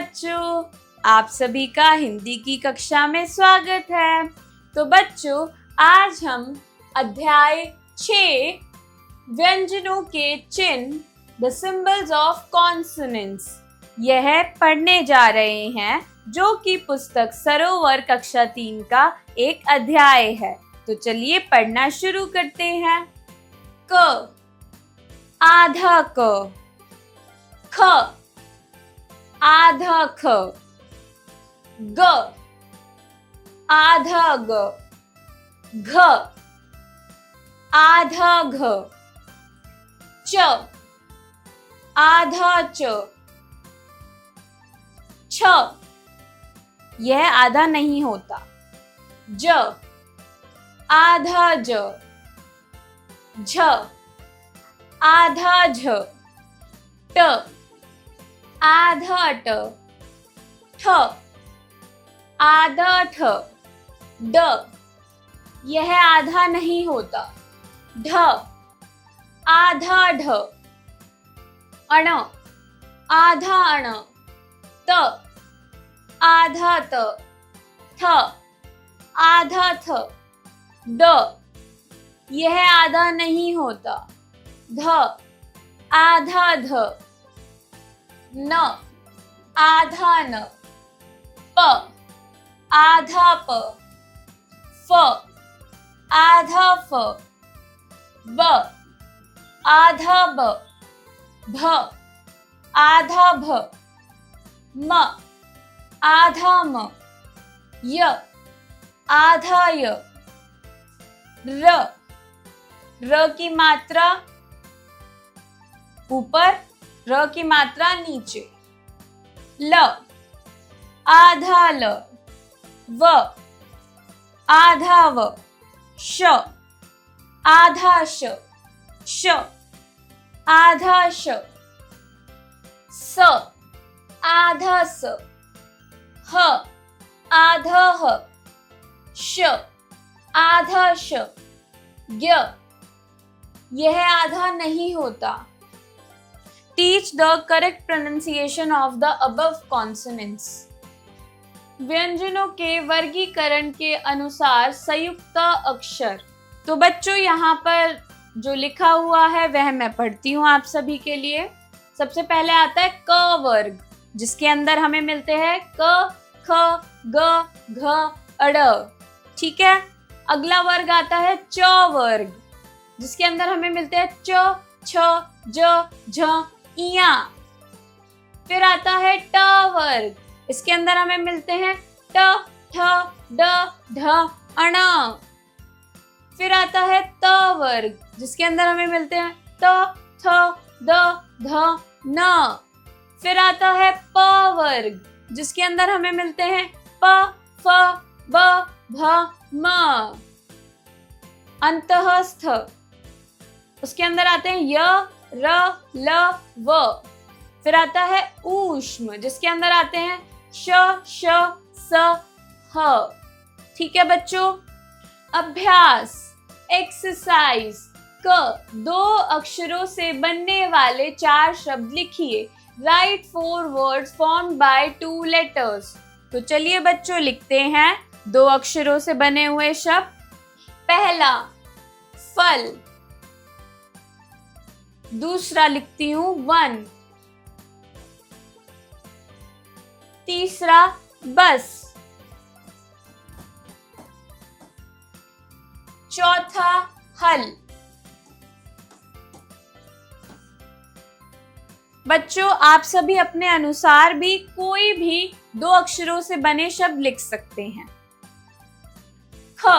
बच्चों, आप सभी का हिंदी की कक्षा में स्वागत है। तो बच्चों, आज हम अध्याय 6 व्यंजनों के चिन्ह द सिंबल्स ऑफ कॉन्सोनेंट्स यह पढ़ने जा रहे हैं, जो कि पुस्तक सरोवर कक्षा 3 का एक अध्याय है। तो चलिए पढ़ना शुरू करते हैं। क, आधा क, ख, आधा ख, ग, आधा ग, घ, आधा घ, च, आधा च, छ, यह आधा नहीं होता। ज, आधा ज, झ, आधा झ, ट, आधा ट, ठ, आधा ठ, ड, यह आधा नहीं होता। ढ, आधा ढ, अण, आधा अण, त, आधा त, थ, आधा थ, द, यह आधा नहीं होता। ध, आधा ध, न, आधा न, प, आधा प, फ, आधा फ, ब, आधा ब, भ, आधा भ, म, आधा म, य, आधा य, र, र की मात्रा ऊपर, र की मात्रा नीचे। ल, आधा ल, व, आधा व, श, आधा श, श, आधा श, स, आधा स, ह, आधा ह, श, आधा श, य, यह आधा नहीं होता। Teach the correct pronunciation of the above consonants. व्यंजनों के वर्गीकरण के अनुसार संयुक्त अक्षर। तो बच्चों, यहाँ पर जो लिखा हुआ है वह मैं पढ़ती हूँ आप सभी के लिए। सबसे पहले आता है क वर्ग, जिसके अंदर हमें मिलते हैं क, ख, ग, घ, अड़। ठीक है। अगला वर्ग आता है च वर्ग, जिसके अंदर हमें मिलते हैं च, छ, ज, झ, इया। फिर आता है ट वर्ग, इसके अंदर हमें मिलते हैं ट, ठ, ड, ढ, अण। फिर आता है त वर्ग, जिसके अंदर हमें मिलते हैं त, थ, द, ध, न। फिर आता है प वर्ग, जिसके अंदर हमें मिलते हैं प, फ, ब, भ, म। अंतःस्थ, उसके अंदर आते हैं य, र, ल, व। फिर आता है ऊष्म, जिसके अंदर आते हैं श, श, स, ह। ठीक है बच्चों। अभ्यास, एक्सरसाइज। क, दो अक्षरों से बनने वाले 4 शब्द लिखिए। Right 4 words formed by 2 letters. तो चलिए बच्चों लिखते हैं 2 अक्षरों से बने हुए शब्द। पहला फल, दूसरा लिखती हूँ वन, तीसरा बस, चौथा हल। बच्चों, आप सभी अपने अनुसार भी कोई भी 2 अक्षरों से बने शब्द लिख सकते हैं। ख,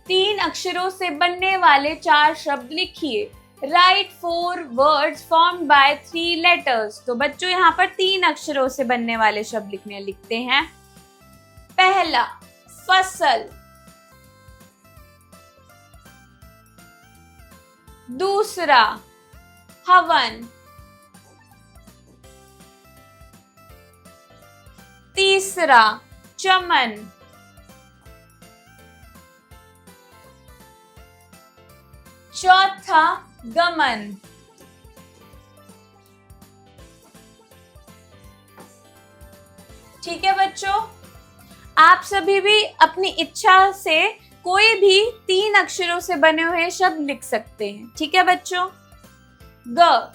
3 अक्षरों से बनने वाले 4 शब्द लिखिए। Right 4 words formed by 3 letters. तो बच्चों, यहाँ पर 3 अक्षरों से बनने वाले शब्द लिखते हैं। पहला फसल, दूसरा हवन, तीसरा चमन, चौथा गमन। सभी भी अपनी इच्छा से कोई भी 3 अक्षरों से बने हुए शब्द लिख सकते हैं। ठीक है बच्चों। ग,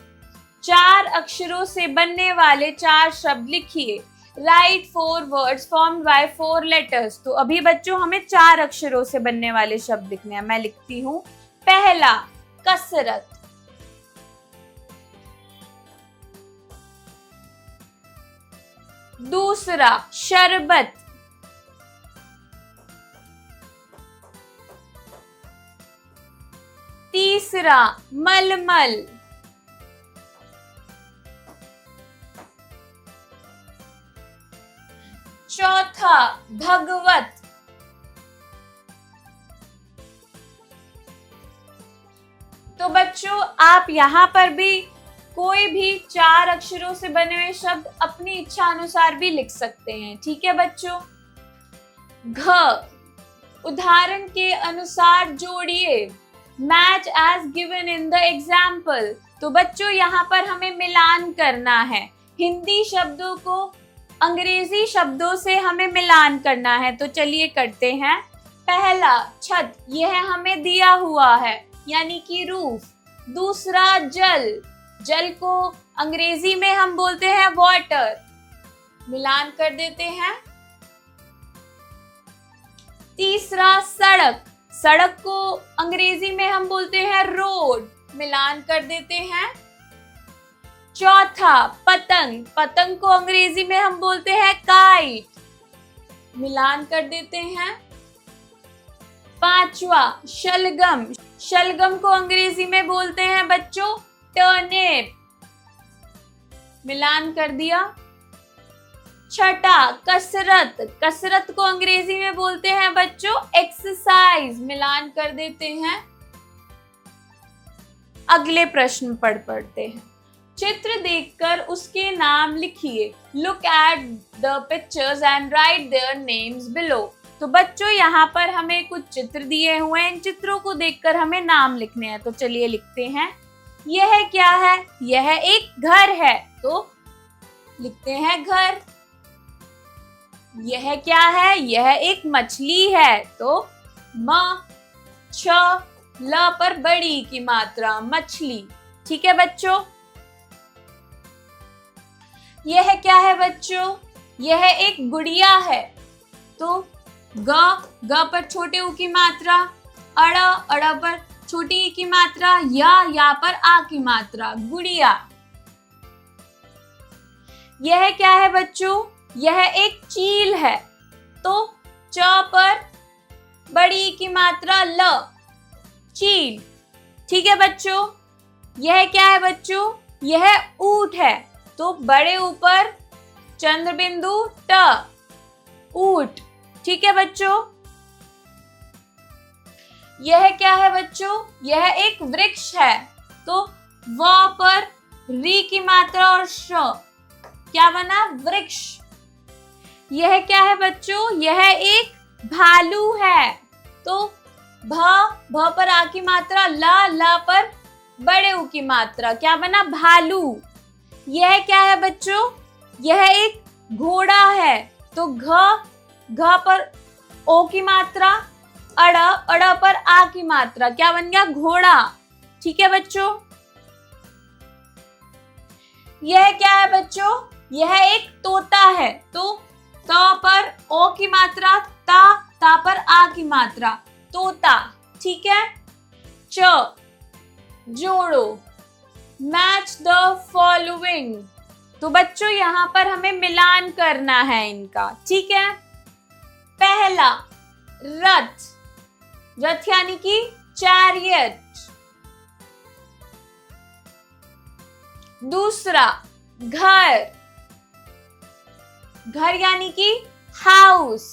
4 अक्षरों से बनने वाले 4 शब्द लिखिए। Right 4 words formed by 4 letters. तो अभी बच्चों हमें 4 अक्षरों से बनने वाले शब्द लिखने हैं। मैं लिखती हूँ। पहला, कसरत। दूसरा, शरबत। तीसरा, मलमल। चौथा, भगवत। तो बच्चों आप यहाँ पर भी कोई भी 4 अक्षरों से बने हुए शब्द अपनी इच्छा अनुसार भी लिख सकते हैं। ठीक है बच्चों। घ, उदाहरण के अनुसार जोड़िए। Match as given in the example. तो बच्चों यहाँ पर हमें मिलान करना है। हिंदी शब्दों को अंग्रेजी शब्दों से हमें मिलान करना है। तो चलिए करते हैं। पहला, छत, यह हमें दिया हुआ है यानी कि रूफ। दूसरा, जल, जल को अंग्रेजी में हम बोलते हैं वाटर। मिलान कर देते हैं। तीसरा, सड़क, सड़क को अंग्रेजी में हम बोलते हैं रोड। मिलान कर देते हैं। चौथा, पतंग, पतंग को अंग्रेजी में हम बोलते हैं काइट। मिलान कर देते हैं। पांचवा, शलगम, शलगम को अंग्रेजी में बोलते हैं बच्चों टर्निप। मिलान कर दिया। छठा, कसरत, कसरत को अंग्रेजी में बोलते हैं बच्चों एक्सरसाइज। मिलान कर देते हैं। अगले प्रश्न पढ़ते हैं। चित्र देखकर उसके नाम लिखिए। Look at the pictures and right their names below. तो बच्चों यहाँ पर हमें कुछ चित्र दिए हुए हैं। इन चित्रों को देखकर हमें नाम लिखने हैं। तो चलिए लिखते हैं। यह क्या है? यह एक घर है। तो लिखते हैं घर। यह क्या है? यह एक मछली है। तो म छ ल पर बड़ी की मात्रा मछली। ठीक है बच्चों। यह क्या है बच्चों? यह एक गुड़िया है। तो ग पर छोटे ऊ की मात्रा, अड़ पर छोटी ई की मात्रा, या पर आ की मात्रा, गुड़िया। यह क्या है बच्चों? यह एक चील है। तो च पर बड़ी ई की मात्रा, ल, चील। ठीक है बच्चों। यह क्या है बच्चों? यह ऊंट है। तो बड़े ऊपर चंद्र बिंदु ट, ऊंट। ठीक है बच्चों। यह क्या है बच्चों? यह एक वृक्ष है। तो व पर री की मात्रा और श, क्या बना? वृक्ष। यह क्या है बच्चों? यह एक भालू है। तो भ पर आ की मात्रा, ल पर बड़े ऊ की मात्रा, क्या बना? भालू। यह क्या है बच्चों? यह एक घोड़ा है। तो घ पर ओ की मात्रा, अड़ पर आ की मात्रा, क्या बन गया? घोड़ा। ठीक है बच्चों। यह क्या है बच्चों? यह एक तोता है। तो त पर ओ की मात्रा, ता पर आ की मात्रा, तोता। ठीक है। च, जोड़ो। Match the following. तो बच्चों यहाँ पर हमें मिलान करना है इनका। ठीक है। पहला, रथ, रथ यानी कि चैरियट। दूसरा, घर, घर यानी कि हाउस,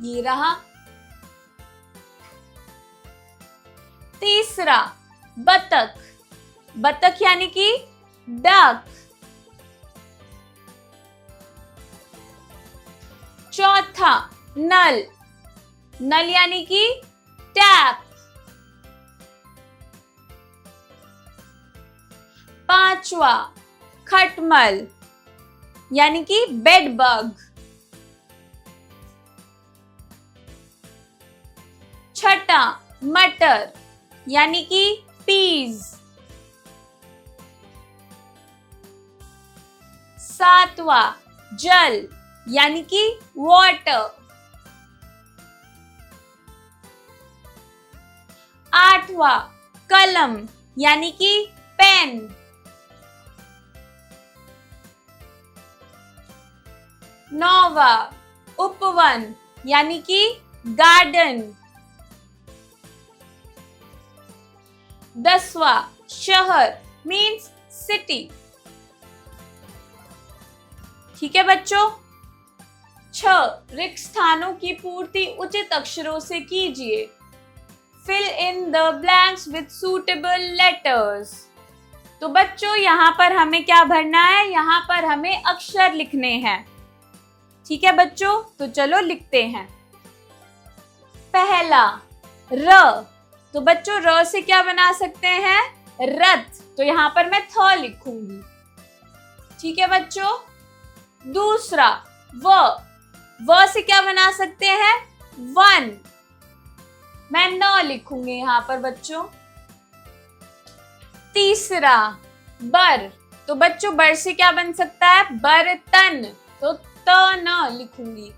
ये रहा। तीसरा, बतख, बतख यानी कि डक। चौथा, नल, नल यानी कि टैप। पांचवा, खटमल यानी कि बेड बग। छठा मटर यानी कि पीज। सातवां जल यानी कि वाटर। आठवां कलम यानी कि पेन। नौवां उपवन यानी कि गार्डन। 10वां शहर मीन्स सिटी। ठीक है बच्चों। 6 रिक्त स्थानों की पूर्ति उचित अक्षरों से कीजिए। Fill in the blanks with suitable letters। तो बच्चों यहाँ पर हमें क्या भरना है? यहाँ पर हमें अक्षर लिखने हैं। ठीक है बच्चों, तो चलो लिखते हैं। पहला र, तो बच्चों र से क्या बना सकते हैं? रथ, तो यहाँ पर मैं थ लिखूंगी। ठीक है बच्चों। दूसरा व से क्या बना सकते हैं? वन, मैं न लिखूंगी यहाँ पर बच्चों। तीसरा बर, तो बच्चों बर से क्या बन सकता है? बर्तन, तो त न लिखूंगी।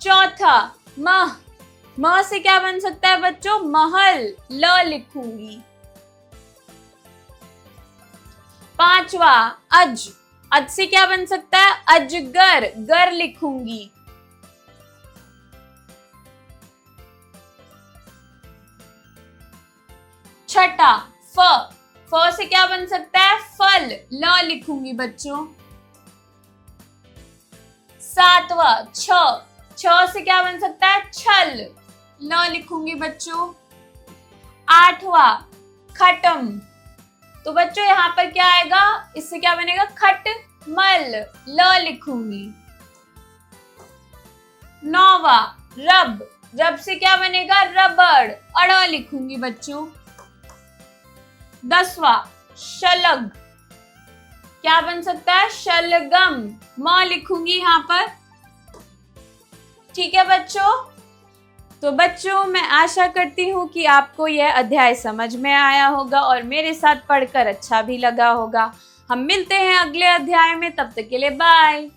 चौथा म से क्या बन सकता है बच्चों? महल, ल लिखूंगी। पांचवा अज से क्या बन सकता है? अजगर, गर लिखूंगी। छठा फ से क्या बन सकता है? फल, ल लिखूंगी बच्चों। सातवां छ से क्या बन सकता है? छल, ल लिखूंगी बच्चों। आठवां खटम, तो बच्चों यहाँ पर क्या आएगा? इससे क्या बनेगा? खटमल, ल लिखूंगी। नौवां रब से क्या बनेगा? रबड़, अड़ लिखूंगी बच्चों। 10वां शलग, क्या बन सकता है? शलगम, म लिखूंगी यहाँ पर। ठीक है बच्चों। तो बच्चों मैं आशा करती हूँ कि आपको यह अध्याय समझ में आया होगा और मेरे साथ पढ़कर अच्छा भी लगा होगा। हम मिलते हैं अगले अध्याय में, तब तक के लिए बाय।